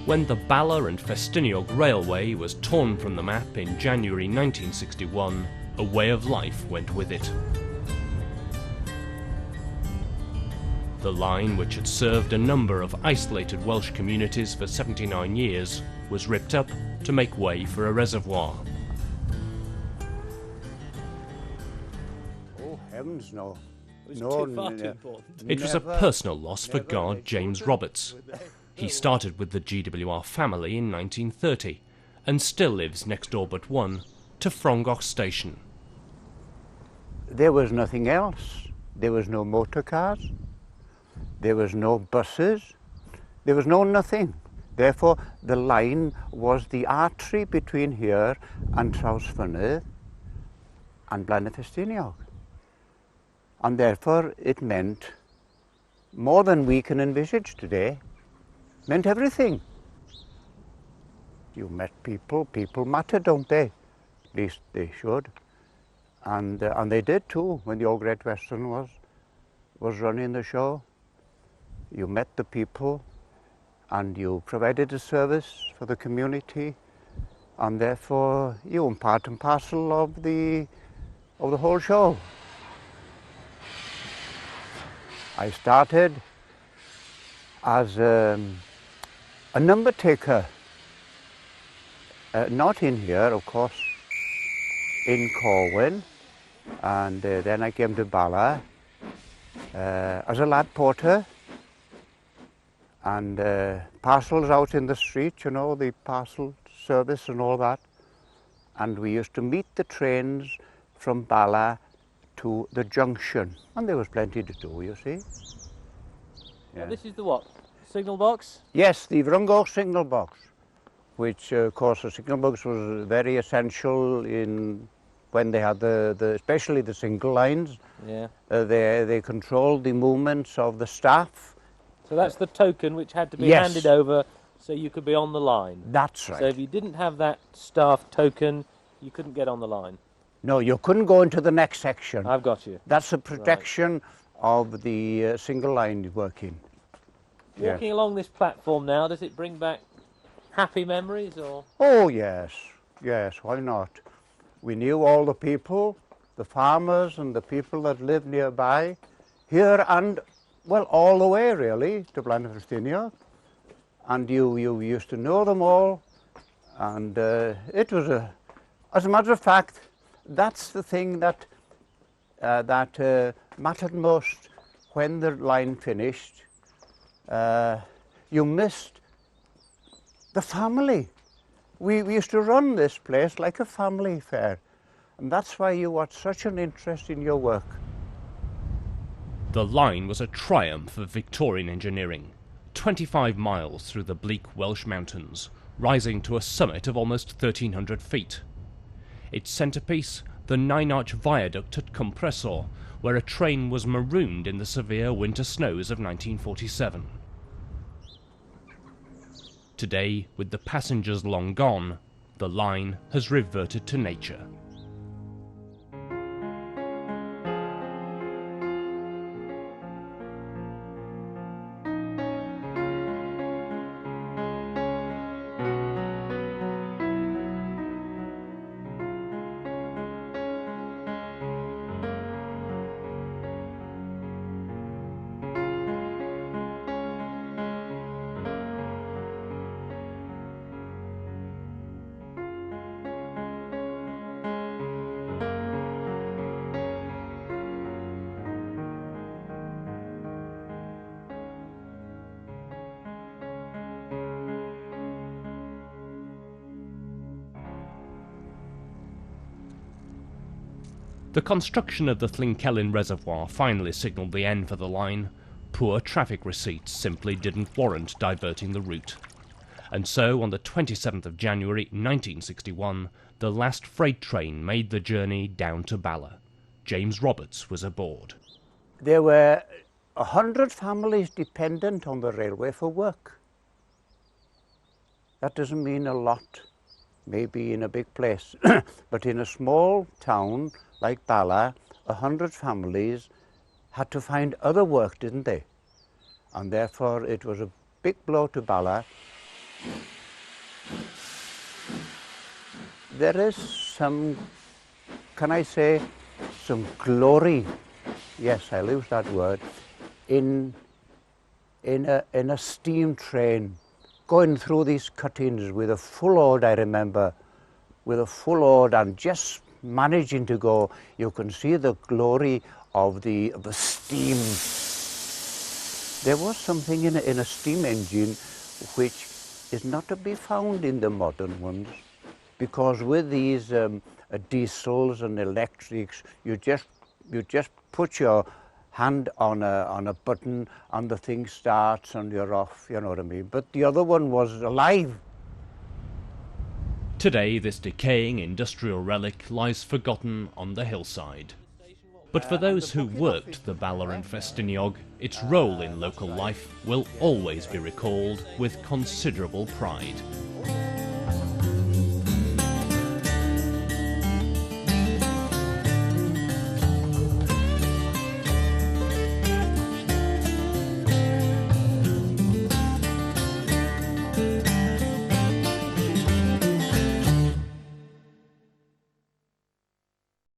When the Bala Ffestiniog Railway was torn from the map in January 1961, a way of life went with it. The line, which had served a number of isolated Welsh communities for 79 years, was ripped up to make way for a reservoir. Oh, heavens, no. It was too far too important. It was a personal loss for guard James Roberts. He started with the GWR family in 1930 and still lives next door but one to Frongoch Station. There was nothing else. There was no motor cars. There was no buses. There was no nothing. Therefore, the line was the artery between here and Trawsfynydd and Bala Ffestiniog. And therefore, it meant more than we can envisage today. It meant everything. You met people. People matter, don't they? At least they should. And they did too, when the old Great Western was running the show. You met the people and you provided a service for the community, and therefore you were part and parcel of the whole show. I started as a number taker, not in here, of course, in Corwin, and then I came to Bala as a lad porter, and parcels out in the street, you know, the parcel service and all that. And we used to meet the trains from Bala to the junction, and there was plenty to do, you see. Yeah. Now this is the what? Signal box? Yes, the Frongoch signal box, which of course the signal box was very essential in when they had especially the single lines. Yeah. They controlled the movements of the staff. So that's the token which had to be Yes. handed over so you could be on the line. That's right. So if you didn't have that staff token, you couldn't get on the line. No, you couldn't go into the next section. I've got you. That's the protection of the single line working. Walking along this platform now, does it bring back happy memories or? Oh yes, yes, why not? We knew all the people, the farmers and the people that lived nearby, here and, well, all the way really to Bala Ffestiniog. And you used to know them all, and it was as a matter of fact, that's the thing that mattered most when the line finished. You missed the family. We used to run this place like a family fair, and that's why you had such an interest in your work. The line was a triumph of Victorian engineering, 25 miles through the bleak Welsh mountains, rising to a summit of almost 1,300 feet. Its centrepiece, the 9-arch viaduct at Compressor, where a train was marooned in the severe winter snows of 1947. Today, with the passengers long gone, the line has reverted to nature. The construction of the Llyn Reservoir finally signalled the end for the line. Poor traffic receipts simply didn't warrant diverting the route. And so, on the 27th of January 1961, the last freight train made the journey down to Bala. James Roberts was aboard. There were 100 families dependent on the railway for work. That doesn't mean a lot, maybe in a big place, but in a small town like Bala, 100 families had to find other work, didn't they? And therefore it was a big blow to Bala There is some, can I say, some glory, yes, I'll use that word, in a steam train going through these cuttings with a full load, I remember, with a full load and just managing to go. You can see the glory of the steam. There was something in a steam engine which is not to be found in the modern ones, because with these diesels and electrics, you just put your hand on a button and the thing starts and you're off, you know what I mean. But the other one was alive. Today, this decaying industrial relic lies forgotten on the hillside. But for those who worked the Bala Ffestiniog, its role in local life will always be recalled with considerable pride.